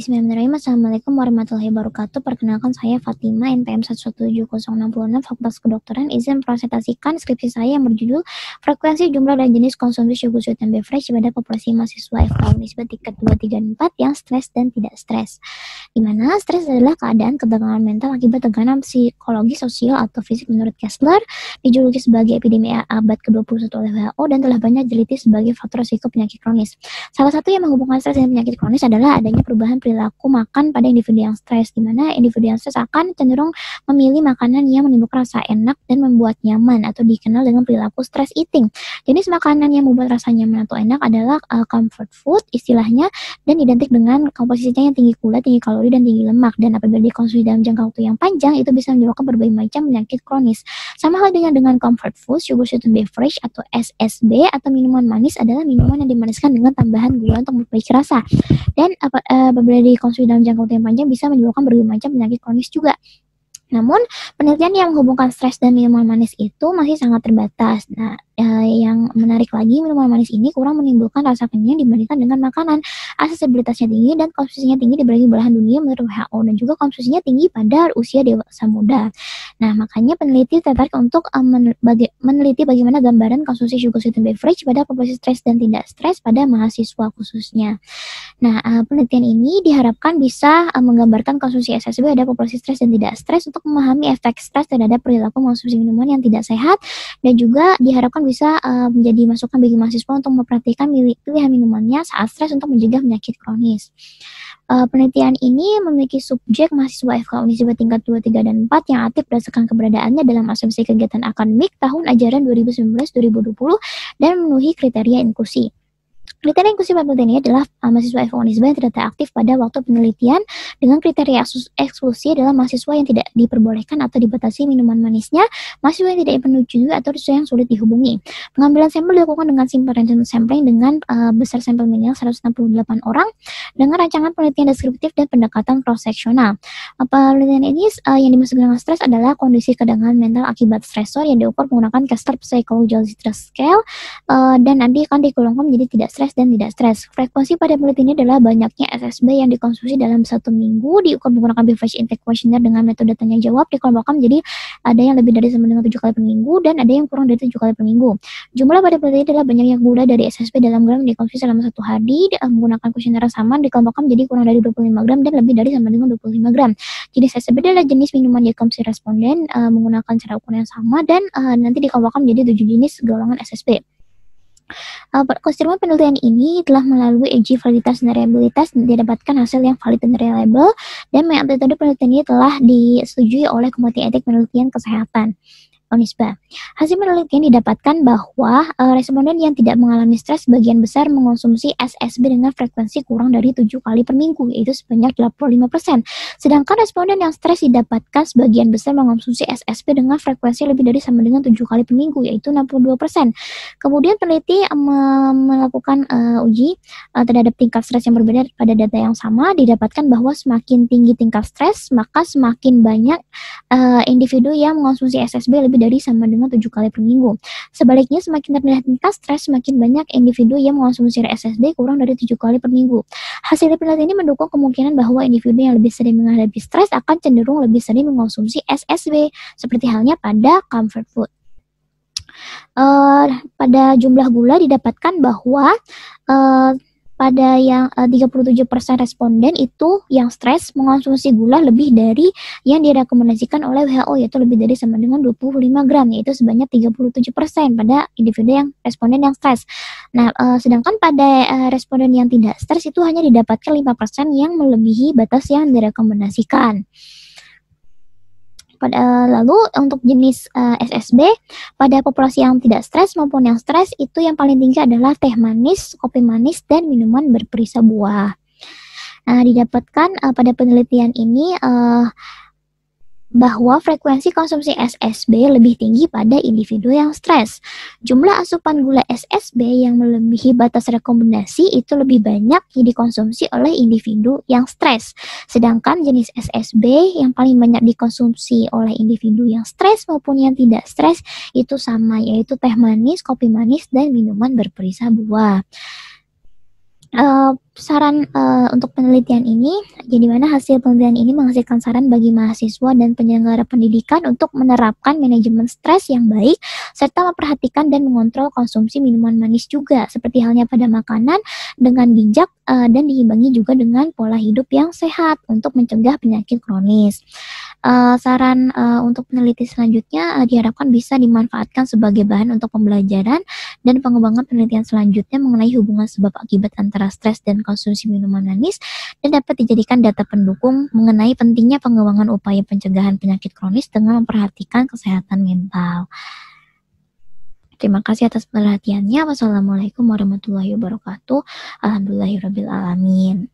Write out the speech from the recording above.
Bismillahirrahmanirrahim. Assalamualaikum warahmatullahi wabarakatuh. Perkenalkan saya Fatima, NPM 117066, Fakultas Kedokteran. Izin presentasikan skripsi saya yang berjudul Frekuensi Jumlah dan Jenis Konsumsi Sugar Sweet and Beverage pada populasi mahasiswa FK Unisba tingkat 2, 3, dan 4 yang stres dan tidak stres. Di mana stres adalah keadaan ketegangan mental akibat tekanan psikologi, sosial, atau fisik menurut Kessler, dijuluki sebagai epidemi abad ke-21 oleh WHO dan telah banyak diteliti sebagai faktor risiko penyakit kronis. Salah satu yang menghubungkan stres dengan penyakit kronis adalah adanya perubahan perilaku makan pada individu yang stres, di mana individu yang stres akan cenderung memilih makanan yang menimbulkan rasa enak dan membuat nyaman atau dikenal dengan perilaku stress eating. Jenis makanan yang membuat rasa nyaman atau enak adalah comfort food istilahnya, dan identik dengan komposisinya yang tinggi gula, tinggi kalori, dan tinggi lemak, dan apabila dikonsumsi dalam jangka waktu yang panjang itu bisa menyebabkan berbagai macam penyakit kronis. Sama halnya dengan comfort food, sugar sweetened beverage atau SSB atau minuman manis adalah minuman yang dimaniskan dengan tambahan gula untuk memperbaiki rasa, dan apabila dikonsumsi dalam jangka waktu yang panjang bisa menyebabkan berbagai macam penyakit kronis juga. Namun, penelitian yang menghubungkan stres dan minuman manis itu masih sangat terbatas. Nah, yang menarik lagi, minuman manis ini kurang menimbulkan rasa kenyang dibandingkan dengan makanan. Aksesibilitasnya tinggi dan konsumsinya tinggi di berbagai belahan dunia menurut WHO, dan juga konsumsinya tinggi pada usia dewasa muda. Nah, makanya peneliti tertarik untuk meneliti bagaimana gambaran konsumsi sugar sweetened beverage pada populasi stres dan tidak stres pada mahasiswa khususnya. Nah, penelitian ini diharapkan bisa menggambarkan konsumsi SSB pada populasi stres dan tidak stres untuk memahami efek stres terhadap perilaku mengonsumsi minuman yang tidak sehat, dan juga diharapkan bisa menjadi masukan bagi mahasiswa untuk memperhatikan pilihan minumannya saat stres untuk mencegah penyakit kronis. Penelitian ini memiliki subjek mahasiswa FK Unisba tingkat 2, 3, dan 4 yang aktif berdasarkan keberadaannya dalam asumsi kegiatan akademik tahun ajaran 2019-2020 dan memenuhi kriteria inklusi. Kriteria inklusi pada penelitian ini adalah mahasiswa FK Unisba yang tidak aktif pada waktu penelitian, dengan kriteria eksklusi adalah mahasiswa yang tidak diperbolehkan atau dibatasi minuman manisnya, mahasiswa yang tidak menyetujui atau yang sulit dihubungi. Pengambilan sampel dilakukan dengan simple random sampling dengan besar sampel minimal 168 orang dengan rancangan penelitian deskriptif dan pendekatan cross-seksional. Penelitian ini yang dimaksud dengan stres adalah kondisi ketegangan mental akibat stresor yang diukur menggunakan Kessler Psychological Stress Scale, dan nanti akan digolongkan menjadi tidak stres dan tidak stres. Frekuensi pada penelitian ini adalah banyaknya SSB yang dikonsumsi dalam 1 minggu, diukur menggunakan beverage intake questionnaire dengan metode tanya jawab, dikelompokkan menjadi ada yang lebih dari sama dengan 7 kali per minggu dan ada yang kurang dari 7 kali per minggu. Jumlah pada penelitian adalah banyaknya gula dari SSB dalam gram yang dikonsumsi selama 1 hari, menggunakan questionnaire sama, dikelompokkan menjadi kurang dari 25 gram dan lebih dari sama dengan 25 gram. Jenis SSB adalah jenis minuman yang dikonsumsi responden menggunakan cara ukuran yang sama, dan nanti dikelompokkan menjadi 7 jenis golongan SSB. Konstruksi penelitian ini telah melalui uji validitas dan reliabilitas dan didapatkan hasil yang valid dan reliable, dan metode penelitian ini telah disetujui oleh Komite Etik Penelitian Kesehatan Unisba. Hasil penelitian didapatkan bahwa responden yang tidak mengalami stres sebagian besar mengonsumsi SSB dengan frekuensi kurang dari 7 kali per minggu, yaitu sebanyak 85%. Sedangkan responden yang stres didapatkan sebagian besar mengonsumsi SSB dengan frekuensi lebih dari sama dengan 7 kali per minggu, yaitu 62%. Kemudian peneliti melakukan uji terhadap tingkat stres yang berbeda pada data yang sama, didapatkan bahwa semakin tinggi tingkat stres, maka semakin banyak individu yang mengonsumsi SSB lebih dari sama dengan 7 kali per minggu. Sebaliknya, semakin rendah tingkat stres, semakin banyak individu yang mengonsumsi SSB kurang dari 7 kali per minggu. Hasil penelitian ini mendukung kemungkinan bahwa individu yang lebih sering menghadapi stres akan cenderung lebih sering mengonsumsi SSB, seperti halnya pada comfort food. Pada jumlah gula didapatkan bahwa pada yang 37% responden itu yang stres mengonsumsi gula lebih dari yang direkomendasikan oleh WHO, yaitu lebih dari sama dengan 25 gram, yaitu sebanyak 37% pada individu yang responden yang stres. Nah, sedangkan pada responden yang tidak stres itu hanya didapatkan 5% yang melebihi batas yang direkomendasikan. Lalu untuk jenis SSB pada populasi yang tidak stres maupun yang stres itu yang paling tinggi adalah teh manis, kopi manis, dan minuman berperisa buah. Nah, didapatkan pada penelitian ini bahwa frekuensi konsumsi SSB lebih tinggi pada individu yang stres. Jumlah asupan gula SSB yang melebihi batas rekomendasi itu lebih banyak dikonsumsi oleh individu yang stres. Sedangkan jenis SSB yang paling banyak dikonsumsi oleh individu yang stres maupun yang tidak stres itu sama, yaitu teh manis, kopi manis, dan minuman berperisa buah. Saran untuk penelitian ini, jadi mana hasil penelitian ini menghasilkan saran bagi mahasiswa dan penyelenggara pendidikan untuk menerapkan manajemen stres yang baik, serta memperhatikan dan mengontrol konsumsi minuman manis juga, seperti halnya pada makanan dengan bijak dan diimbangi juga dengan pola hidup yang sehat untuk mencegah penyakit kronis. Saran untuk peneliti selanjutnya diharapkan bisa dimanfaatkan sebagai bahan untuk pembelajaran dan pengembangan penelitian selanjutnya mengenai hubungan sebab akibat antara stres dan konsumsi minuman manis dan dapat dijadikan data pendukung mengenai pentingnya pengembangan upaya pencegahan penyakit kronis dengan memperhatikan kesehatan mental. Terima kasih atas perhatiannya. Wassalamualaikum warahmatullahi wabarakatuh. Alhamdulillahirabbil alamin.